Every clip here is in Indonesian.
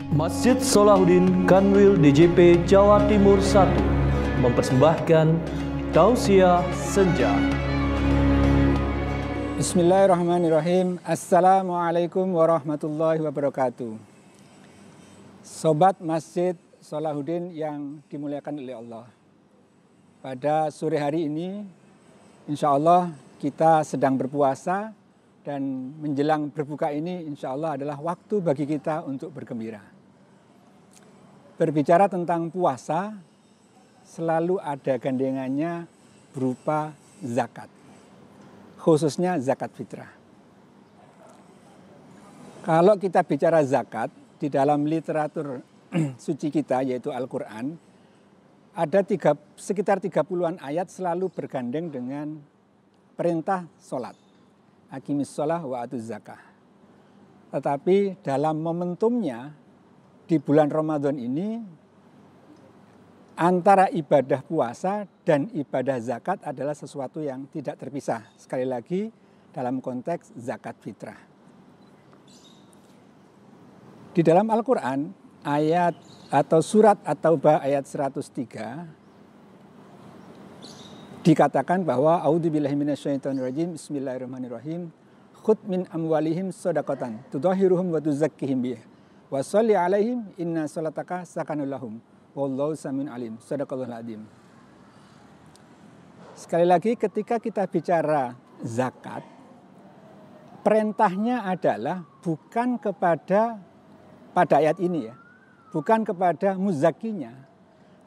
Masjid Salahuddin Kanwil DJP Jawa Timur 1 mempersembahkan Tausiah Senja. Bismillahirrahmanirrahim. Assalamualaikum warahmatullahi wabarakatuh. Sobat Masjid Salahuddin yang dimuliakan oleh Allah. Pada sore hari ini, insya Allah kita sedang berpuasa dan menjelang berbuka ini insya Allah adalah waktu bagi kita untuk bergembira. Berbicara tentang puasa, selalu ada gandengannya berupa zakat, khususnya zakat fitrah. Kalau kita bicara zakat, di dalam literatur suci kita yaitu Al-Quran, ada sekitar 30-an ayat selalu bergandeng dengan perintah sholat. Aqimis sholah wa atuz zakah. Tetapi dalam momentumnya, di bulan Ramadan ini, antara ibadah puasa dan ibadah zakat adalah sesuatu yang tidak terpisah. Sekali lagi, dalam konteks zakat fitrah. Di dalam Al-Quran, ayat atau surat At-Taubah ayat 103, dikatakan bahwa A'udzubillahi minasyaitonirrajim, Bismillahirrahmanirrahim, khudh min amwalihim shadaqatan tudahhiruhum wa tuzakkihim biha wa sholli alaihim inna sholataka sakanul lahum wallahu samiun alim. Shadaqallahul adzim. Sekali lagi, ketika kita bicara zakat, perintahnya adalah bukan kepada, pada ayat ini ya, bukan kepada muzakinya,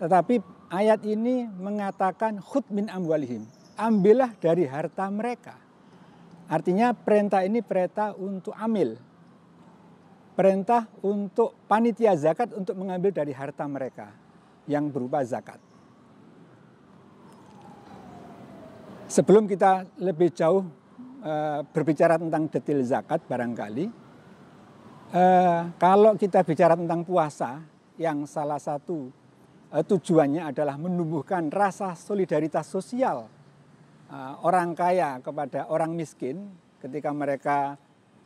tetapi ayat ini mengatakan khudh min amwalihim, ambillah dari harta mereka. Artinya perintah ini perintah untuk amil, perintah untuk panitia zakat untuk mengambil dari harta mereka yang berupa zakat. Sebelum kita lebih jauh berbicara tentang detail zakat barangkali, kalau kita bicara tentang puasa yang salah satu tujuannya adalah menumbuhkan rasa solidaritas sosial orang kaya kepada orang miskin. Ketika mereka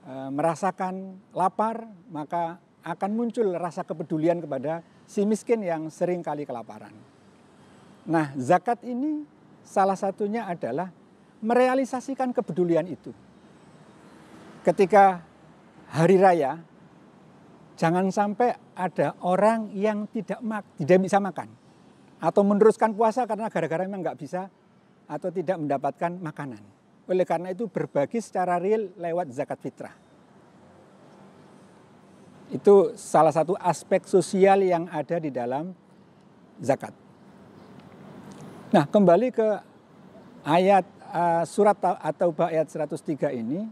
merasakan lapar, maka akan muncul rasa kepedulian kepada si miskin yang sering kali kelaparan. Nah, zakat ini salah satunya adalah merealisasikan kepedulian itu. Ketika hari raya, jangan sampai ada orang yang tidak bisa makan atau meneruskan puasa karena gara-gara memang nggak bisa atau tidak mendapatkan makanan. Oleh karena itu berbagi secara real lewat zakat fitrah. Itu salah satu aspek sosial yang ada di dalam zakat. Nah, kembali ke ayat surat At-Taubah ayat 103 ini.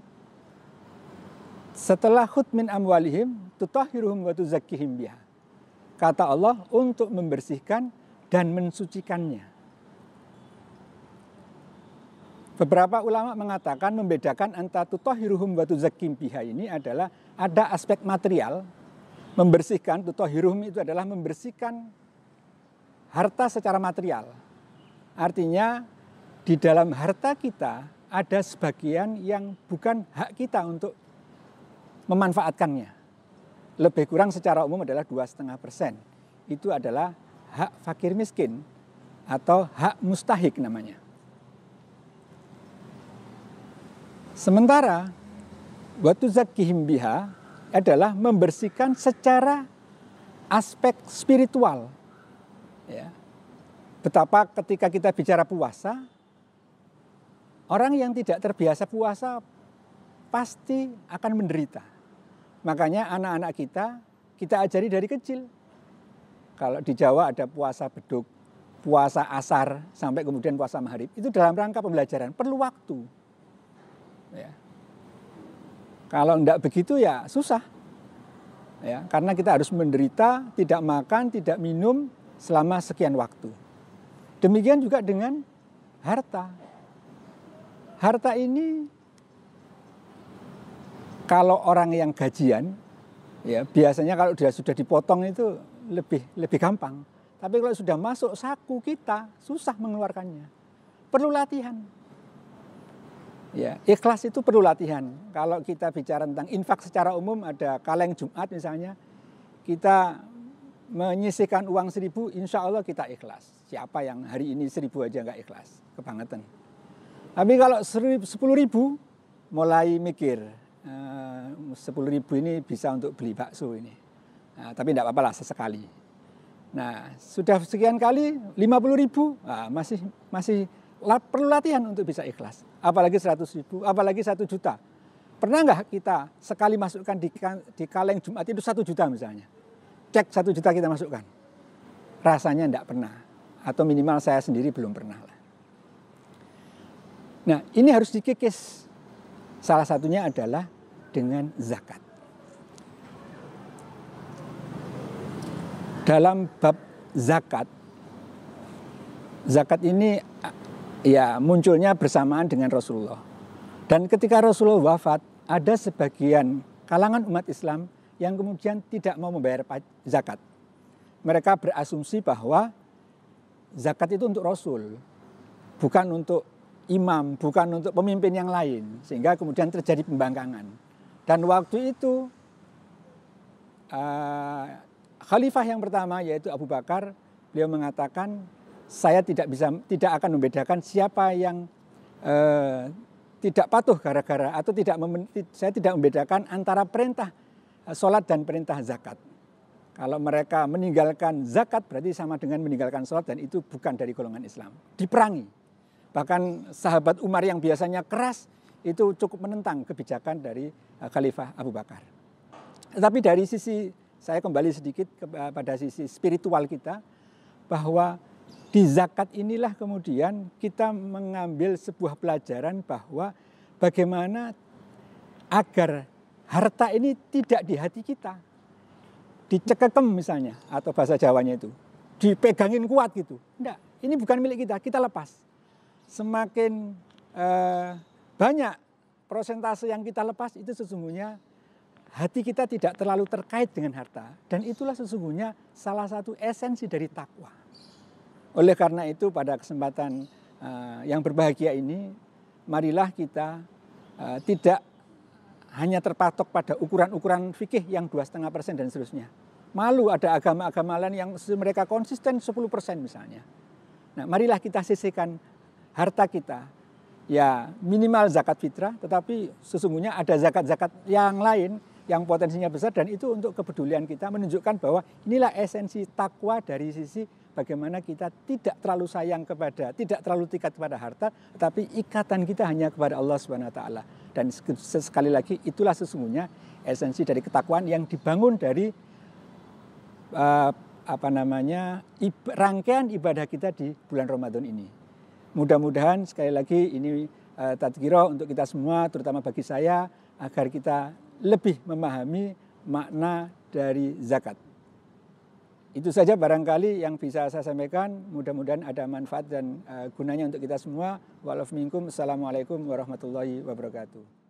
Setelah khudh min amwalihim tutahhiruhum wa tuzakkihim biha. Kata Allah, untuk membersihkan dan mensucikannya. Beberapa ulama mengatakan membedakan antara tutahhiruhum wa tuzakkihim biha ini adalah ada aspek material. Membersihkan, tutahhiruhum itu adalah membersihkan harta secara material. Artinya di dalam harta kita ada sebagian yang bukan hak kita untuk memanfaatkannya. Lebih kurang secara umum adalah 2,5%. Itu adalah hak fakir miskin atau hak mustahik namanya. Sementara wa tuzakkihim biha adalah membersihkan secara aspek spiritual. Ya. Betapa ketika kita bicara puasa, orang yang tidak terbiasa puasa pasti akan menderita. Makanya anak-anak kita ajari dari kecil. Kalau di Jawa ada puasa beduk, puasa asar, sampai kemudian puasa maghrib. Itu dalam rangka pembelajaran, perlu waktu. Ya. Kalau enggak begitu ya susah. Ya, karena kita harus menderita, tidak makan, tidak minum selama sekian waktu. Demikian juga dengan harta. Harta ini kalau orang yang gajian, ya biasanya kalau dia sudah dipotong itu lebih gampang. Tapi kalau sudah masuk saku kita, susah mengeluarkannya. Perlu latihan. Ya, ikhlas itu perlu latihan. Kalau kita bicara tentang infak secara umum, ada kaleng Jumat misalnya, kita menyisihkan uang 1.000, insya Allah kita ikhlas. Siapa yang hari ini 1.000 aja nggak ikhlas, kebangetan. Tapi kalau 10.000 mulai mikir, 10.000 ini bisa untuk beli bakso ini. Nah, tapi tidak apa-apa lah sesekali. Nah, sudah sekian kali 50.000, masih perlu latihan untuk bisa ikhlas. Apalagi 100.000, apalagi 1 juta. Pernah nggak kita sekali masukkan di kaleng Jumat itu 1 juta misalnya? Cek 1 juta kita masukkan. Rasanya enggak pernah. Atau minimal saya sendiri belum pernah lah. Nah, ini harus dikikis. Salah satunya adalah dengan zakat. Dalam bab zakat, zakat ini ya munculnya bersamaan dengan Rasulullah. Dan ketika Rasulullah wafat, ada sebagian kalangan umat Islam yang kemudian tidak mau membayar zakat. Mereka berasumsi bahwa zakat itu untuk Rasul, bukan untuk imam, bukan untuk pemimpin yang lain. Sehingga kemudian terjadi pembangkangan. Dan waktu itu khalifah yang pertama yaitu Abu Bakar, beliau mengatakan saya tidak akan membedakan siapa yang tidak patuh gara-gara atau saya tidak membedakan antara perintah sholat dan perintah zakat. Kalau mereka meninggalkan zakat berarti sama dengan meninggalkan sholat dan itu bukan dari golongan Islam. Diperangi. Bahkan sahabat Umar yang biasanya keras itu cukup menentang kebijakan dari Khalifah Abu Bakar. Tetapi dari sisi, saya kembali sedikit pada sisi spiritual kita, bahwa di zakat inilah kemudian kita mengambil sebuah pelajaran bahwa bagaimana agar harta ini tidak di hati kita. Dicekekem misalnya, atau bahasa Jawanya itu. Dipegangin kuat gitu. Enggak, ini bukan milik kita lepas. Semakin banyak persentase yang kita lepas, itu sesungguhnya hati kita tidak terlalu terkait dengan harta. Dan itulah sesungguhnya salah satu esensi dari takwa. Oleh karena itu pada kesempatan yang berbahagia ini, marilah kita tidak hanya terpatok pada ukuran-ukuran fikih yang 2,5% dan seterusnya. Malu ada agama-agama lain yang mereka konsisten 10% misalnya. Nah, marilah kita sisihkan harta kita. Ya minimal zakat fitrah, tetapi sesungguhnya ada zakat-zakat yang lain yang potensinya besar, dan itu untuk kepedulian kita menunjukkan bahwa inilah esensi takwa dari sisi bagaimana kita tidak terlalu sayang tidak terlalu tingkat kepada harta, tetapi ikatan kita hanya kepada Allah Subhanahu wa taala. Dan sekali lagi itulah sesungguhnya esensi dari ketakwaan yang dibangun dari rangkaian ibadah kita di bulan Ramadan ini. Mudah-mudahan sekali lagi ini tadzkirah untuk kita semua, terutama bagi saya, agar kita lebih memahami makna dari zakat. Itu saja barangkali yang bisa saya sampaikan. Mudah-mudahan ada manfaat dan gunanya untuk kita semua. Wa'alaikum minkum. Assalamualaikum warahmatullahi wabarakatuh.